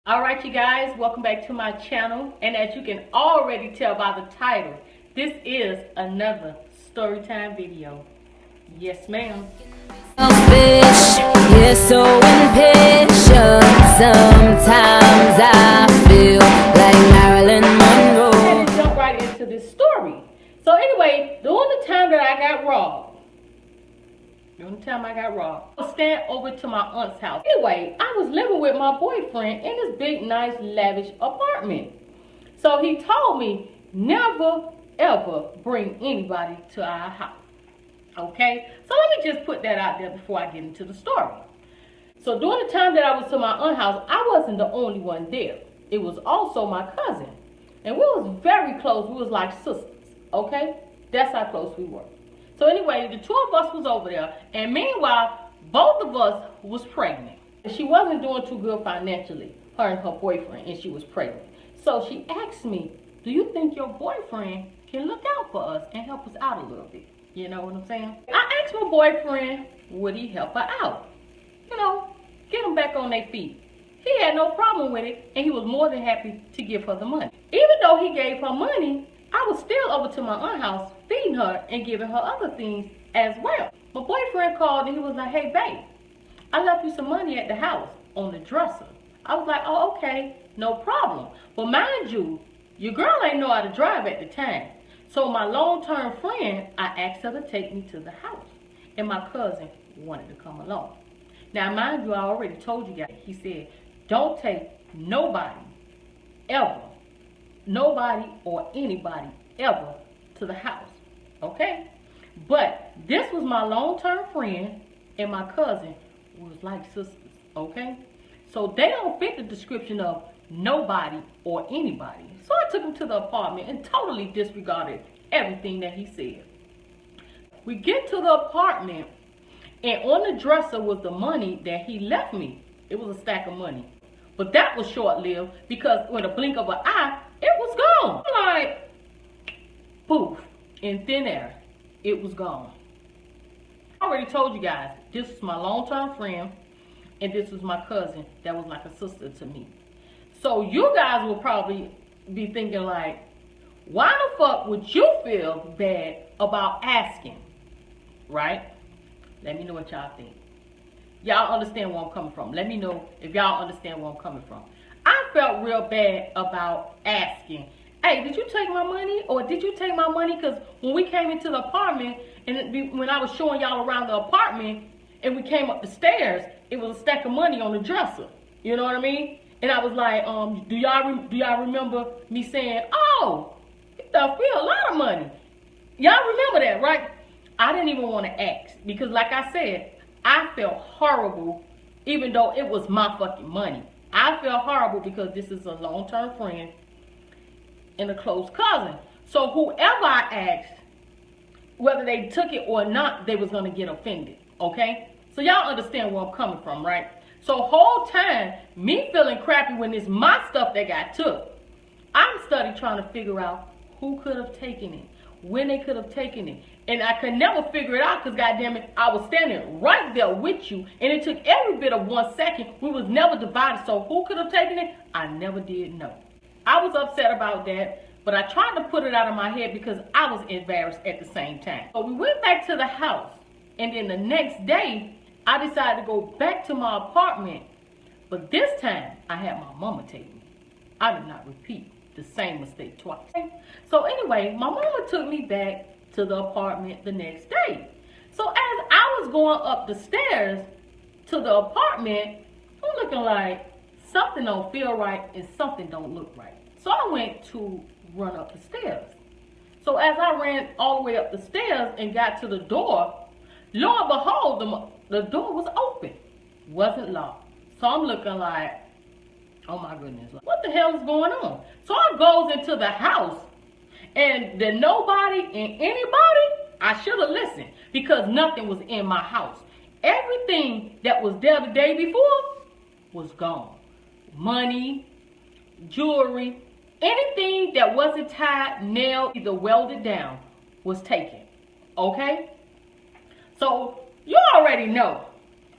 Alright you guys, welcome back to my channel, and as you can already tell by the title, this is another story time video. Yes ma'am. You're so impatient. Sometimes I feel like Marilyn Monroe. Let's jump right into this story. So anyway, during the time that I got robbed, I was staying over to my aunt's house. Anyway, I was living with my boyfriend in this big, nice, lavish apartment. So he told me never, ever bring anybody to our house. Okay? So let me just put that out there before I get into the story. So during the time that I was to my aunt's house, I wasn't the only one there. It was also my cousin. And we was very close. We was like sisters. Okay? That's how close we were. So anyway, the two of us was over there, and meanwhile, both of us was pregnant. She wasn't doing too good financially, her and her boyfriend, and she was pregnant. So she asked me, do you think your boyfriend can look out for us and help us out a little bit? You know what I'm saying? I asked my boyfriend, would he help her out? You know, get them back on their feet. He had no problem with it, and he was more than happy to give her the money. Even though he gave her money, I was still over to my aunt's house feeding her and giving her other things as well. My boyfriend called and he was like, hey babe, I left you some money at the house on the dresser. I was like, oh okay, no problem. But mind you, your girl ain't know how to drive at the time. So my long-term friend, I asked her to take me to the house. And my cousin wanted to come along. Now mind you, I already told you guys, he said, don't take nobody ever, nobody or anybody ever to the house, okay? But this was my long-term friend and my cousin was like sisters, okay? So they don't fit the description of nobody or anybody. So I took him to the apartment and totally disregarded everything that he said. We get to the apartment and on the dresser was the money that he left me. It was a stack of money. But that was short-lived because with a blink of an eye, it was gone. Like, poof, in thin air, it was gone. I already told you guys, this was my long-term friend, and this was my cousin that was like a sister to me. So you guys will probably be thinking like, why the fuck would you feel bad about asking, right? Let me know what y'all think. Y'all understand where I'm coming from. Let me know if y'all understand where I'm coming from. I felt real bad about asking, hey, did you take my money? Or did you take my money? Because when we came into the apartment, and when I was showing y'all around the apartment, and we came up the stairs, it was a stack of money on the dresser. You know what I mean? And I was like, do y'all remember me saying, oh, I feel a lot of money. Y'all remember that, right? I didn't even want to ask because like I said, I felt horrible even though it was my fucking money. I felt horrible because this is a long-term friend and a close cousin. So whoever I asked, whether they took it or not, they was going to get offended, okay? So y'all understand where I'm coming from, right? So whole time, me feeling crappy when it's my stuff that got took, I'm studying trying to figure out who could have taken it, when they could have taken it. And I could never figure it out because, goddamn it, I was standing right there with you. And it took every bit of 1 second. We was never divided. So who could have taken it? I never did know. I was upset about that. But I tried to put it out of my head because I was embarrassed at the same time. So we went back to the house. And then the next day, I decided to go back to my apartment. But this time, I had my mama take me. I did not repeat the same mistake twice. So anyway, my mama took me back to the apartment the next day. So as I was going up the stairs to the apartment, I'm looking like something don't feel right and something don't look right. So I went to run up the stairs. So as I ran all the way up the stairs and got to the door, lo and behold, the door was open. Wasn't locked. So I'm looking like, oh my goodness, what the hell is going on? So I goes into the house and the nobody and anybody, I should have listened because nothing was in my house. Everything that was there the day before was gone. Money, jewelry, anything that wasn't tied, nailed, either welded down was taken, okay? So you already know,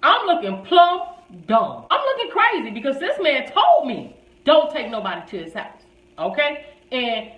I'm looking plump, dumb. I'm looking crazy because this man told me, don't take nobody to his house, okay? And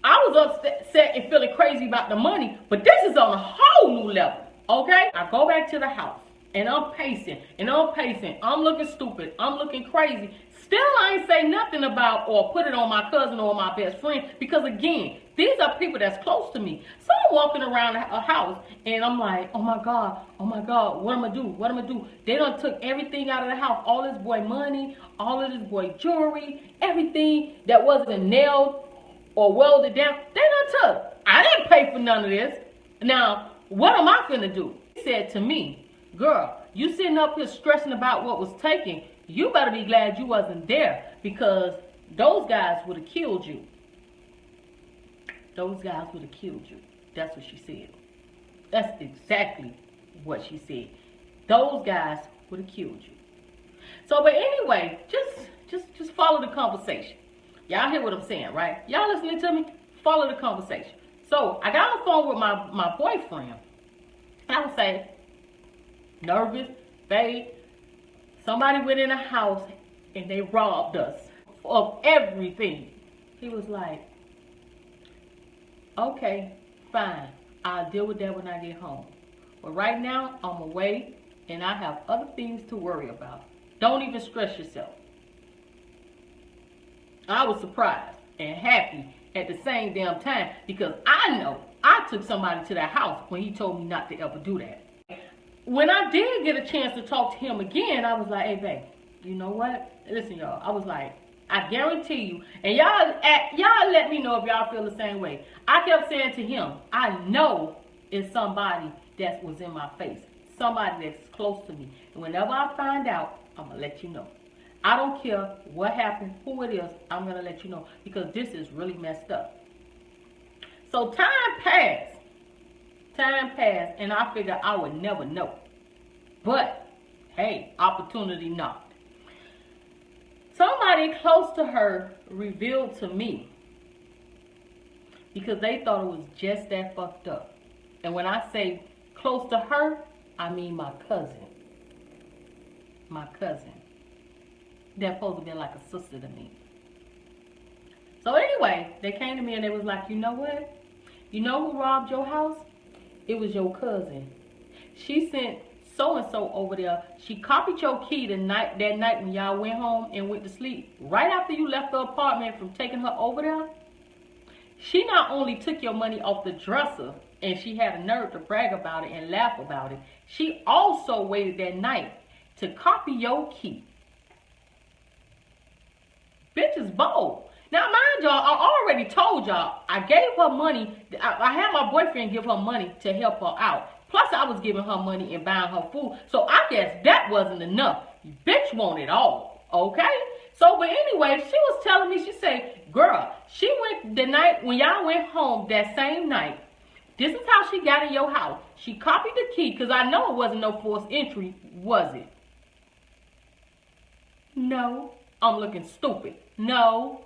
I was upset and feeling crazy about the money, but this is on a whole new level, okay? I go back to the house, and I'm pacing, and I'm pacing. I'm looking stupid. I'm looking crazy. Still, I ain't say nothing about or put it on my cousin or my best friend because, again, these are people that's close to me. So I'm walking around a house, and I'm like, oh, my God, what am I do? What am I do? They done took everything out of the house, all this boy money, all of this boy jewelry, everything that wasn't nailed or welded down, they done took. I didn't pay for none of this. Now, what am I finna do? He said to me, girl, you sitting up here stressing about what was taken. You better be glad you wasn't there because those guys would have killed you. Those guys would have killed you. That's what she said. That's exactly what she said. Those guys would have killed you. So, but anyway, just follow the conversation. Y'all hear what I'm saying, right? Y'all listening to me? Follow the conversation. So, I got on the phone with my boyfriend. I would say, nervous, babe, somebody went in the house and they robbed us of everything. He was like, okay, fine. I'll deal with that when I get home. But right now, I'm away and I have other things to worry about. Don't even stress yourself. I was surprised and happy at the same damn time because I know I took somebody to that house when he told me not to ever do that. When I did get a chance to talk to him again, I was like, hey, babe, you know what? Listen, y'all, I was like, I guarantee you, and y'all let me know if y'all feel the same way. I kept saying to him, I know it's somebody that was in my face, somebody that's close to me. And whenever I find out, I'm going to let you know. I don't care what happened, who it is, I'm going to let you know because this is really messed up. So time passed, and I figured I would never know. But, hey, opportunity knocked. Somebody close to her revealed to me because they thought it was just that fucked up. And when I say close to her, I mean my cousin. My cousin. They're supposed to be like a sister to me. So anyway, they came to me and they was like, you know what? You know who robbed your house? It was your cousin. She sent so-and-so over there. She copied your key that night when y'all went home and went to sleep. Right after you left the apartment from taking her over there, she not only took your money off the dresser and she had a nerve to brag about it and laugh about it, she also waited that night to copy your key. Bitch is bold. Now, mind y'all, I already told y'all, I gave her money. I had my boyfriend give her money to help her out. Plus, I was giving her money and buying her food. So, I guess that wasn't enough. Bitch want it all, okay? So, but anyway, she was telling me, she said, girl, she went the night when y'all went home that same night. This is how she got in your house. She copied the key, because I know it wasn't no forced entry, was it? No. I'm looking stupid. No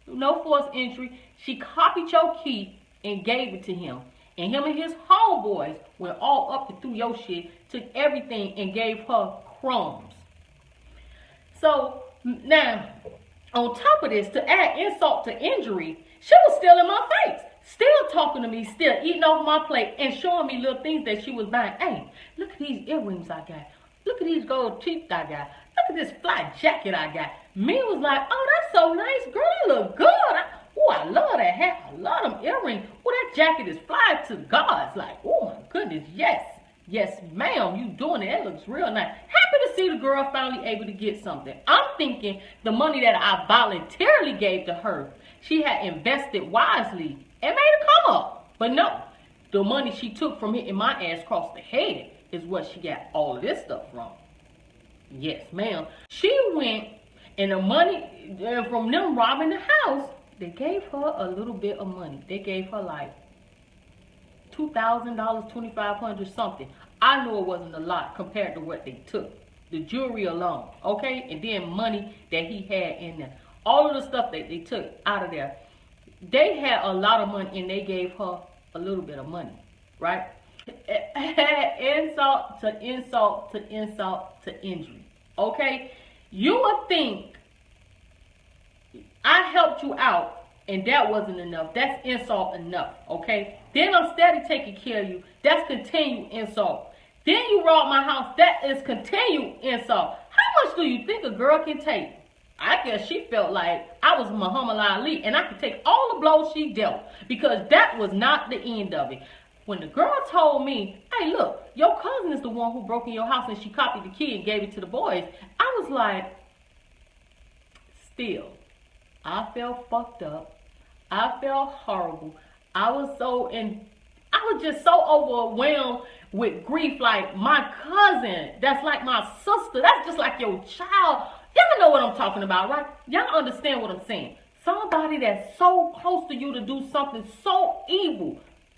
forced entry. She copied your key and gave it to him. And him and his homeboys went all up and through your shit, took everything and gave her crumbs. So now, on top of this, to add insult to injury, she was still in my face, still talking to me, still eating off my plate and showing me little things that she was buying. Hey, look at these earrings I got. Look at these gold teeth I got. Look at this fly jacket I got. Me was like, oh, that's so nice. Girl, you look good. I love that hat. I love them earrings. Oh, that jacket is fly to the gods. Like, oh, my goodness, yes. Yes, ma'am, you doing it. That looks real nice. Happy to see the girl finally able to get something. I'm thinking the money that I voluntarily gave to her, she had invested wisely and made a come up. But no, the money she took from hitting my ass across the head is what she got all of this stuff from. Yes, ma'am. She went, and the money from them robbing the house, they gave her a little bit of money. They gave her like $2,000, $2,500 something. I know it wasn't a lot compared to what they took. The jewelry alone, okay? And then money that he had in there. All of the stuff that they took out of there. They had a lot of money and they gave her a little bit of money, right? Insult to insult to insult to injury. Okay? You would think I helped you out and that wasn't enough. That's insult enough, okay? Then I'm steady taking care of you. That's continued insult. Then you robbed my house. That is continued insult. How much do you think a girl can take? I guess she felt like I was Muhammad Ali and I could take all the blows she dealt, because that was not the end of it. When the girl told me, hey, look, your cousin is the one who broke in your house and she copied the key and gave it to the boys, I was like, still, I felt fucked up. I felt horrible. I was just so overwhelmed with grief. Like, my cousin, that's like my sister, that's just like your child. Y'all know what I'm talking about, right? Y'all understand what I'm saying. Somebody that's so close to you to do something so evil.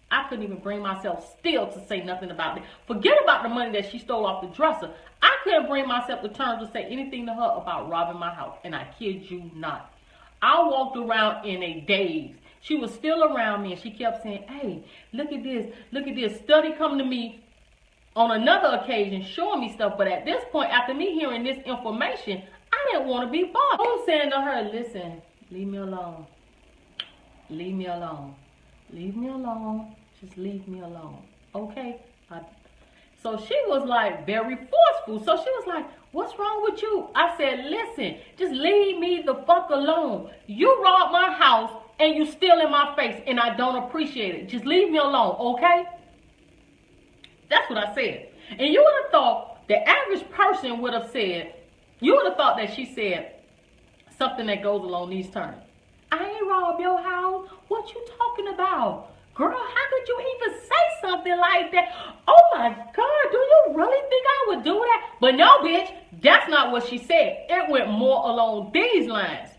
I couldn't even bring myself still to say nothing about it. Forget about the money that she stole off the dresser. I couldn't bring myself to terms to say anything to her about robbing my house. And I kid you not. I walked around in a daze. She was still around me and she kept saying, hey, look at this, look at this. Study coming to me on another occasion showing me stuff. But at this point, after me hearing this information, I didn't want to be bothered. I'm saying to her, listen, leave me alone. Leave me alone. Leave me alone. Just leave me alone. Okay? So she was like very forceful. So she was like, what's wrong with you? I said, listen, just leave me the fuck alone. You robbed my house and you still in my face and I don't appreciate it. Just leave me alone, okay? That's what I said. And you would have thought the average person would have said, you would have thought that she said something that goes along these terms. I ain't robbed your house. What you talking about? Girl, how could you even say something like that? Oh my God, do you really think I would do that? But no, bitch, that's not what she said. It went more along these lines.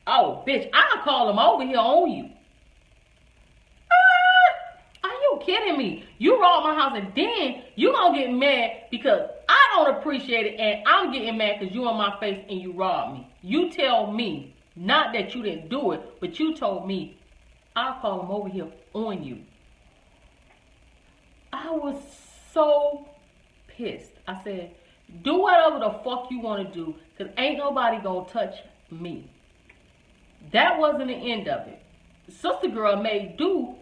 Oh, bitch, I'll call him over here on you. Are you kidding me? You robbed my house and then you gonna get mad because I don't appreciate it and I'm getting mad because you in my face and you robbed me. You tell me, not that you didn't do it, but you told me I'll call him over here on you. I was so pissed. I said, do whatever the fuck you want to do, because ain't nobody gonna touch me. That wasn't the end of it. Sister girl made do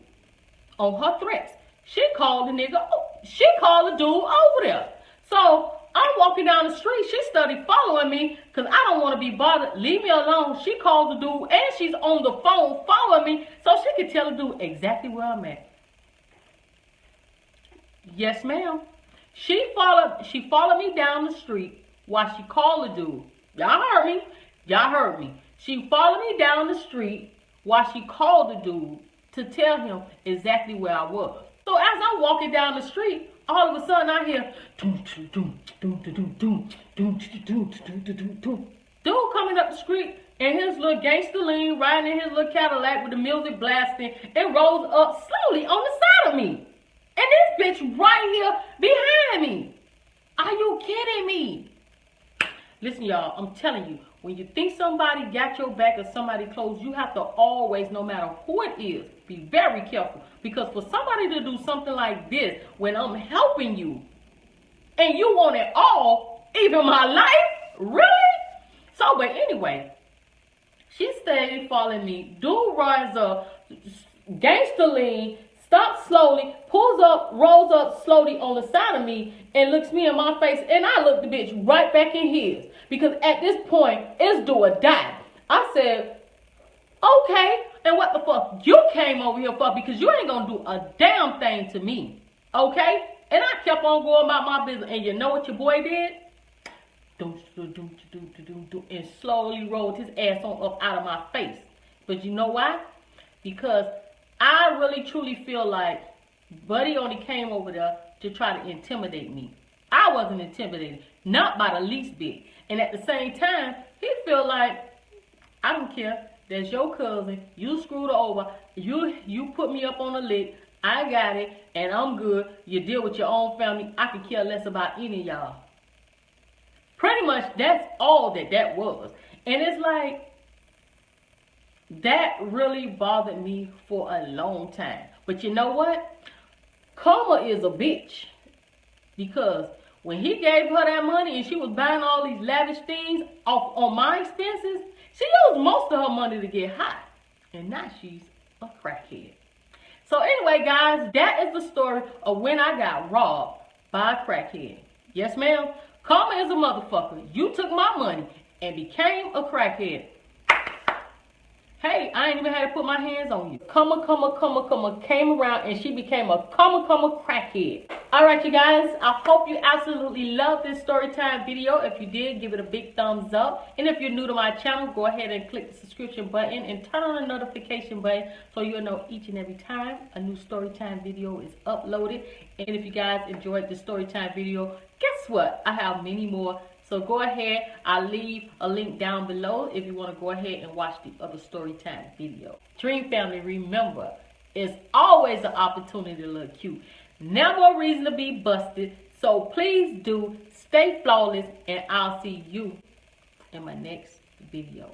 on her threats. She called the nigga, she called the dude over there. So I'm walking down the street. She started following me because I don't want to be bothered. Leave me alone. She called the dude and she's on the phone following me so she could tell the dude exactly where I'm at. Yes, ma'am. She followed me down the street while she called the dude. Y'all heard me. Y'all heard me. She followed me down the street while she called the dude to tell him exactly where I was. So as I'm walking down the street, all of a sudden I hear dude coming up the street in his little gangster lean, riding in his little Cadillac with the music blasting, and rolls up slowly on the side of me. And this bitch right here behind me. Are you kidding me? Listen, y'all, I'm telling you, when you think somebody got your back or somebody close, you have to always, no matter who it is, be very careful. Because for somebody to do something like this when I'm helping you and you want it all, even my life, really? So, but anyway, she stayed following me. Dude rides up, gangster lean, stops slowly, pulls up, rolls up slowly on the side of me and looks me in my face, and I look the bitch right back in his. Because at this point, it's do or die. I said, okay, and what the fuck you came over here for? Because you ain't gonna do a damn thing to me, okay? And I kept on going about my business, and you know what your boy did? And slowly rolled his ass on up out of my face. But you know why? Because I really truly feel like Buddy only came over there to try to intimidate me. I wasn't intimidated, not by the least bit. And at the same time, he feel like, I don't care. That's your cousin. You screwed her over. You put me up on a lick. I got it, and I'm good. You deal with your own family. I could care less about any of y'all. Pretty much, that's all that was. And it's like, that really bothered me for a long time. But you know what? Karma is a bitch. Because When he gave her that money and she was buying all these lavish things off on my expenses, she used most of her money to get high. And now she's a crackhead. So anyway, guys, that is the story of when I got robbed by a crackhead. Yes, ma'am. Karma is a motherfucker. You took my money and became a crackhead. Hey, I ain't even had to put my hands on you. Karma came around and she became a karma crackhead. All right, you guys, I hope you absolutely love this story time video. If you did, give it a big thumbs up. And if you're new to my channel, go ahead and click the subscription button and turn on the notification button so you'll know each and every time a new story time video is uploaded. And if you guys enjoyed the story time video, guess what? I have many more. So go ahead, I'll leave a link down below if you want to go ahead and watch the other story time video. Dream family, remember, it's always an opportunity to look cute. Never a reason to be busted. So please do stay flawless, and I'll see you in my next video.